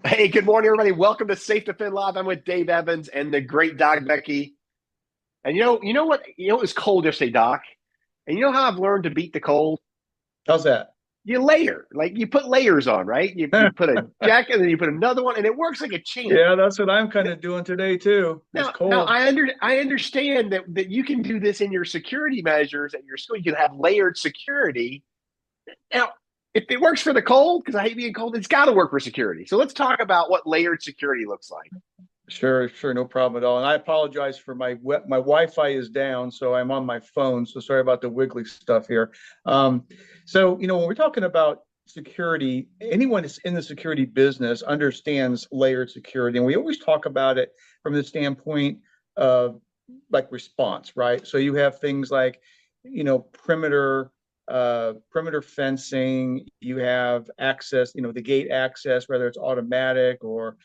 Hey, good morning, everybody. Welcome to SafeDefend Live. I'm with Dave Evans and the great Doc Becky. And you know what? It was cold yesterday, Doc. And you know how I've learned to beat the cold? How's that? You layer, like you put layers on, right? You put a jacket, and then you put another one, and it works like a champ. Yeah, that's what I'm kind of doing today too. It's Now cold. I understand that you can do this in your security measures at your school. You can have layered security. Now, if it works for the cold, because I hate being cold, it's got to work for security. So let's talk about what layered security looks like. Sure, no problem at all. And I apologize for my Wi-Fi is down, so I'm on my phone. So sorry about the wiggly stuff here. Um, so when we're talking about security, anyone that's in the security business understands layered security, and we always talk about it from the standpoint of like response, right? So you have things like, perimeter fencing. You have access, the gate access, whether it's automatic or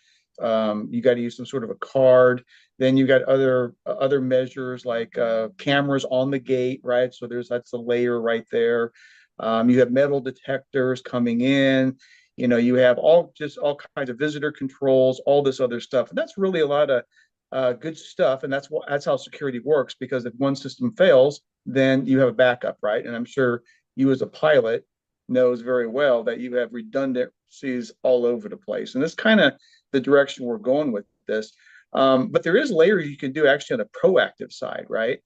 you got to use some sort of a card. Then you got other measures like cameras on the gate, right? So that's a layer right there. You have metal detectors coming in. You have all kinds of visitor controls, all this other stuff, and that's really a lot of good stuff. And that's how security works. Because if one system fails, then you have a backup, right? And I'm sure you as a pilot knows very well that you have redundancies all over the place. And this kind of the direction we're going with this. But there is layers you can do actually on the proactive side, right?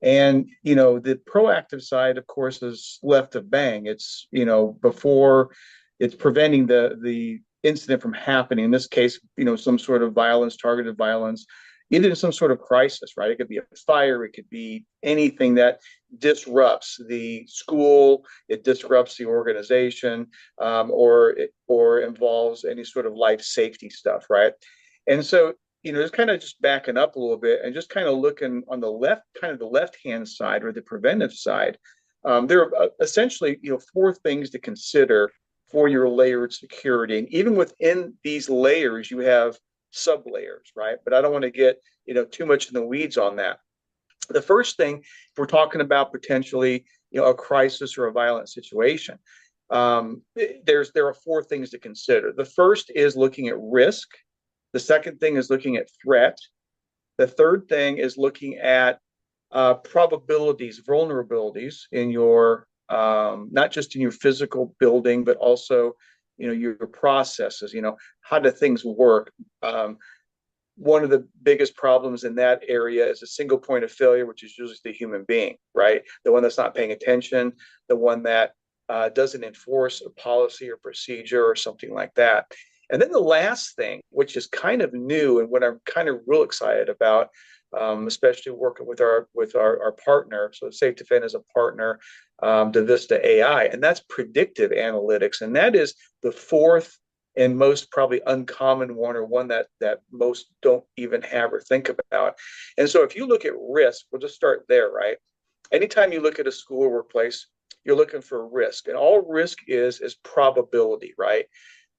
And the proactive side, of course, is left of bang. It's before it's preventing the incident from happening. In this case, some sort of violence, targeted violence, either in some sort of crisis, right? It could be a fire, it could be anything that disrupts the school, it disrupts the organization, or involves any sort of life safety stuff, right? And so, just kind of just backing up a little bit and just kind of looking on the left, kind of the left hand side or the preventive side. There are essentially, four things to consider for your layered security. And even within these layers, you have sub layers, right? But I don't want to get too much in the weeds on that. The first thing, if we're talking about potentially a crisis or a violent situation, there are four things to consider. The first is looking at risk. The second thing is looking at threat. The third thing is looking at probabilities, vulnerabilities in your not just in your physical building, but also your processes. How do things work? One of the biggest problems in that area is a single point of failure, which is usually the human being, right? The one that's not paying attention, the one that doesn't enforce a policy or procedure or something like that. And then the last thing, which is kind of new and what I'm kind of real excited about, especially working with our partner. So SafeDefend is a partner to Vista AI, and that's predictive analytics, and that is the fourth and most probably uncommon one, or one that most don't even have or think about. And so if you look at risk, we'll just start there, right? Anytime you look at a school or workplace, you're looking for risk, and all risk is probability, right?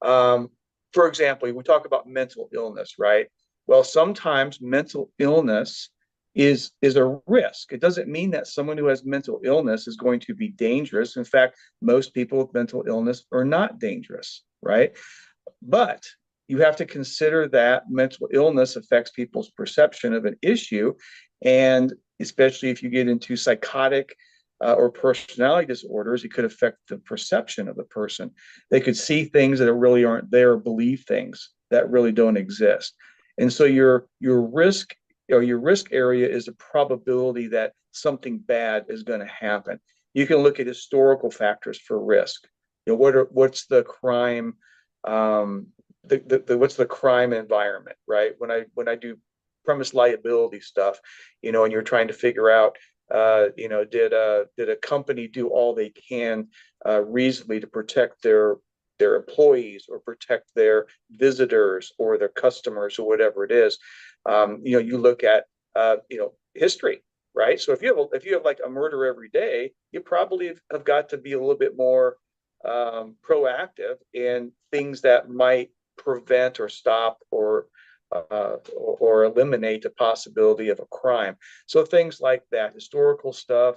Um, for example, we talk about mental illness, right? Well, sometimes mental illness is a risk. It doesn't mean that someone who has mental illness is going to be dangerous. In fact, most people with mental illness are not dangerous, right? But you have to consider that mental illness affects people's perception of an issue. And especially if you get into psychotic or personality disorders, it could affect the perception of the person. They could see things that really aren't there, or believe things that really don't exist. And so your risk, or your risk area, is a probability that something bad is going to happen. You can look at historical factors for risk. What's the crime, what's the crime environment, right? When I do premise liability stuff, and you're trying to figure out, did a company do all they can reasonably to protect their employees, or protect their visitors or their customers, or whatever it is. You look at history, right? So if you have like a murder every day, you probably have got to be a little bit more proactive in things that might prevent or stop or eliminate the possibility of a crime. So things like that, historical stuff,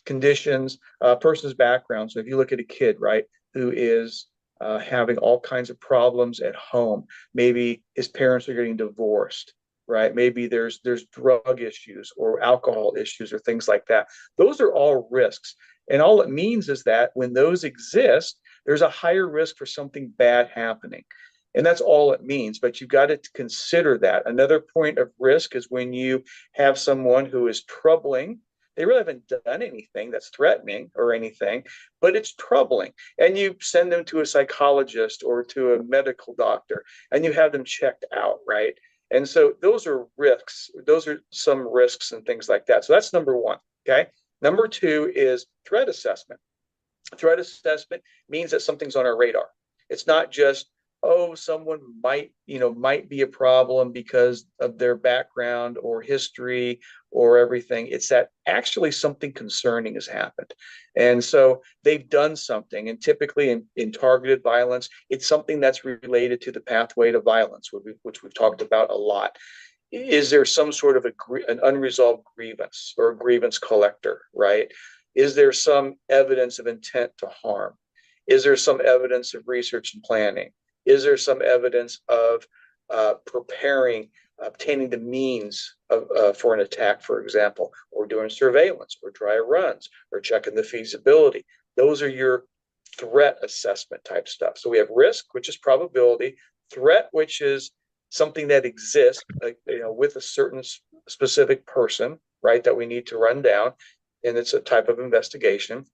conditions, person's background. So if you look at a kid, right, who is having all kinds of problems at home. Maybe his parents are getting divorced, right? Maybe there's drug issues or alcohol issues or things like that. Those are all risks. And all it means is that when those exist, there's a higher risk for something bad happening. And that's all it means. But you've got to consider that. Another point of risk is when you have someone who is troubling. They really haven't done anything that's threatening or anything, but it's troubling. And you send them to a psychologist or to a medical doctor and you have them checked out, right? And so those are risks. Those are some risks and things like that. So that's number one. Okay. Number two is threat assessment. Threat assessment means that something's on our radar. It's not just, oh, someone might be a problem because of their background or history or everything. It's that actually something concerning has happened. And so they've done something. And typically in targeted violence, it's something that's related to the pathway to violence, which we've talked about a lot. Is there some sort of an unresolved grievance or a grievance collector, right? Is there some evidence of intent to harm? Is there some evidence of research and planning? Is there some evidence of preparing, obtaining the means for an attack, for example, or doing surveillance or dry runs or checking the feasibility? Those are your threat assessment type stuff. So we have risk, which is probability, threat, which is something that exists, with a certain specific person, right, that we need to run down, and it's a type of investigation.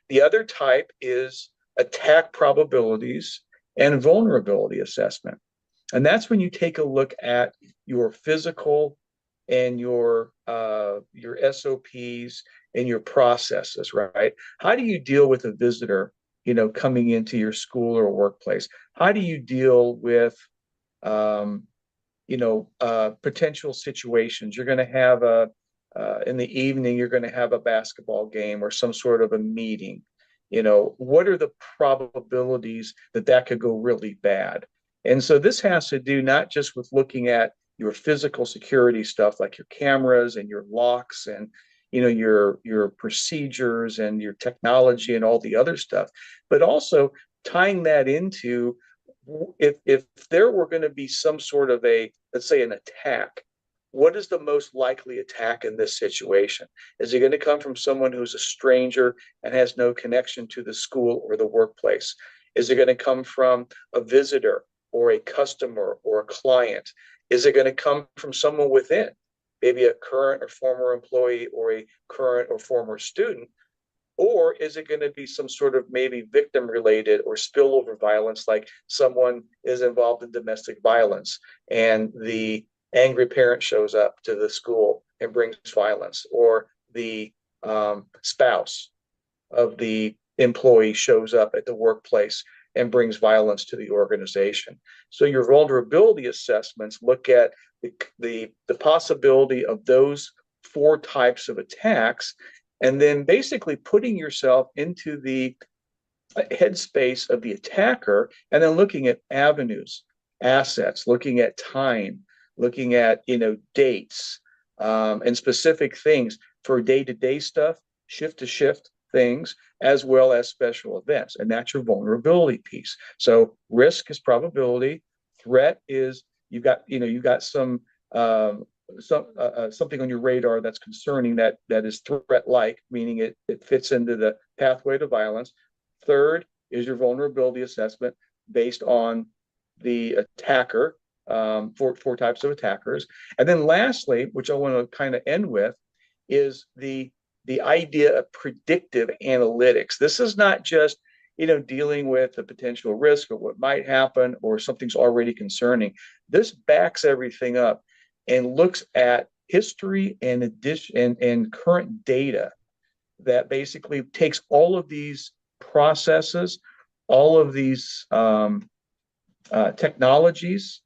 The other type is attack probabilities and vulnerability assessment. And that's when you take a look at your physical and your SOPs and your processes, right? How do you deal with a visitor, coming into your school or workplace? How do you deal with potential situations? You're going to have in the evening, you're going to have a basketball game or some sort of a meeting. What are the probabilities that could go really bad? And so this has to do not just with looking at your physical security stuff like your cameras and your locks and your procedures and your technology and all the other stuff, but also tying that into if there were going to be some sort of let's say an attack, what is the most likely attack in this situation? Is it going to come from someone who's a stranger and has no connection to the school or the workplace? Is it going to come from a visitor or a customer or a client? Is it going to come from someone within, maybe a current or former employee or a current or former student? Or is it going to be some sort of maybe victim related or spillover violence, like someone is involved in domestic violence and the angry parent shows up to the school and brings violence, or the spouse of the employee shows up at the workplace and brings violence to the organization? So your vulnerability assessments look at the possibility of those four types of attacks, and then basically putting yourself into the headspace of the attacker, and then looking at avenues, assets, looking at time, looking at dates, and specific things for day-to-day stuff, shift-to-shift things, as well as special events. And that's your vulnerability piece. So risk is probability. Threat is you've got something on your radar that's concerning, that is threat-like, meaning it fits into the pathway to violence. Third is your vulnerability assessment based on the attacker, four types of attackers. And then lastly, which I want to kind of end with, is the idea of predictive analytics. This is not just dealing with the potential risk or what might happen or something's already concerning. This backs everything up and looks at history and current data that basically takes all of these processes, all of these technologies,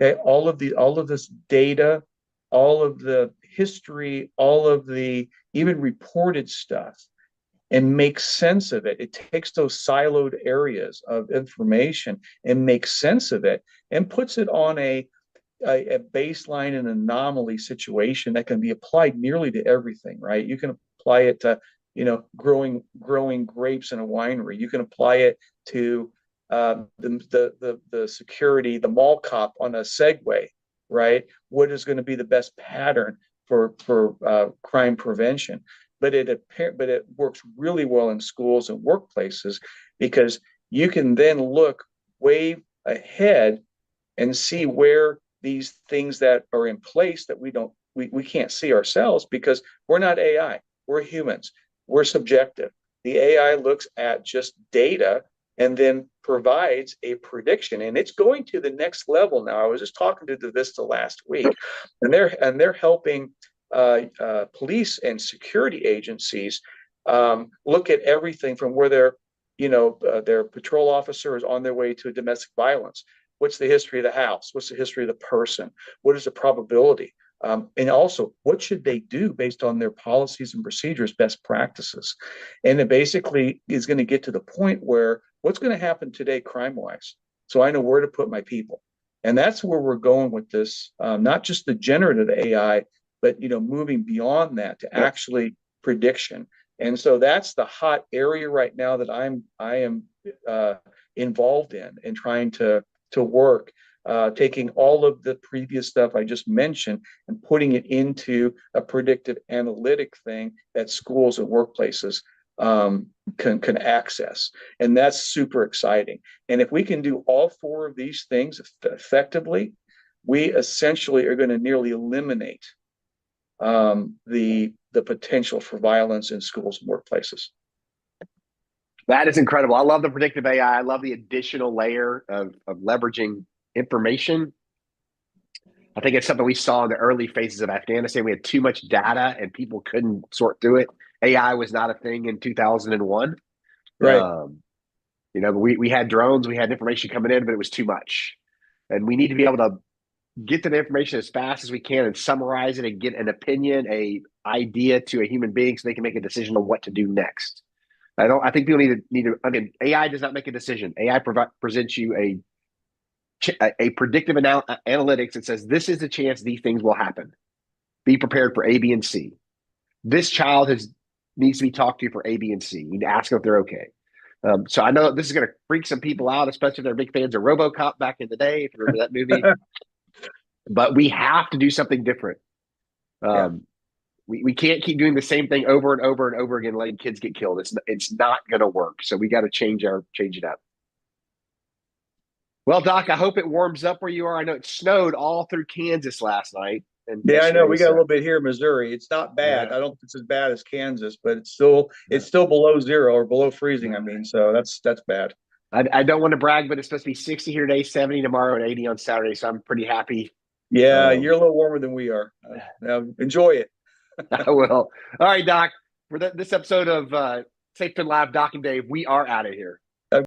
okay, all of this data, all of the history, all of the even reported stuff, and makes sense of it. It takes those siloed areas of information and makes sense of it and puts it on a baseline and anomaly situation that can be applied nearly to everything, right? You can apply it to, growing grapes in a winery. You can apply it to the security, the mall cop on a Segway, right? What is going to be the best pattern for crime prevention? But it works really well in schools and workplaces because you can then look way ahead and see where these things that are in place that we can't see ourselves because we're not AI. We're humans. We're subjective. The AI looks at just data and then provides a prediction, and it's going to the next level now. I was just talking to the Vista last week, and they're helping police and security agencies look at everything from where their patrol officer is on their way to domestic violence. What's the history of the house? What's the history of the person? What is the probability? And also, what should they do based on their policies and procedures, best practices? And it basically is going to get to the point where what's going to happen today, crime wise? So I know where to put my people. And that's where we're going with this, not just the generative AI, but moving beyond that to actually prediction. And so that's the hot area right now that I am involved in and trying to work, taking all of the previous stuff I just mentioned and putting it into a predictive analytic thing that schools and workplaces can access. And that's super exciting. And if we can do all four of these things effectively, we essentially are going to nearly eliminate the potential for violence in schools and workplaces. That is incredible. I love the predictive AI. I love the additional layer of leveraging information. I think it's something we saw in the early phases of Afghanistan. We had too much data and people couldn't sort through it. AI was not a thing in 2001. Right. We had drones, we had information coming in, but it was too much. And we need to be able to get the information as fast as we can and summarize it and get an opinion, a idea to a human being so they can make a decision on what to do next. I think people need to. I mean, AI does not make a decision. AI presents you a predictive analytics that says this is the chance these things will happen. Be prepared for A, B, and C. This child needs to be talked to for A, B, and C. You need to ask them if they're okay. So I know this is going to freak some people out, especially if they're big fans of RoboCop back in the day. If you remember that movie, but we have to do something different. Yeah. We can't keep doing the same thing over and over and over again, letting kids get killed. It's not going to work. So we got to change it up. Well, Doc, I hope it warms up where you are. I know it snowed all through Kansas last night and Yeah, I know. yesterday. We got a So little bit here in Missouri. It's not bad. yeah, I don't think it's as bad as Kansas, but it's still below zero or below freezing. I mean, so that's bad. I don't want to brag, but it's supposed to be 60 here today, 70 tomorrow, and 80 on Saturday. So I'm pretty happy. Yeah, you're a little warmer than we are. Enjoy it. I will. All right, Doc. For this episode of SafeDefend Live, Doc and Dave, we are out of here.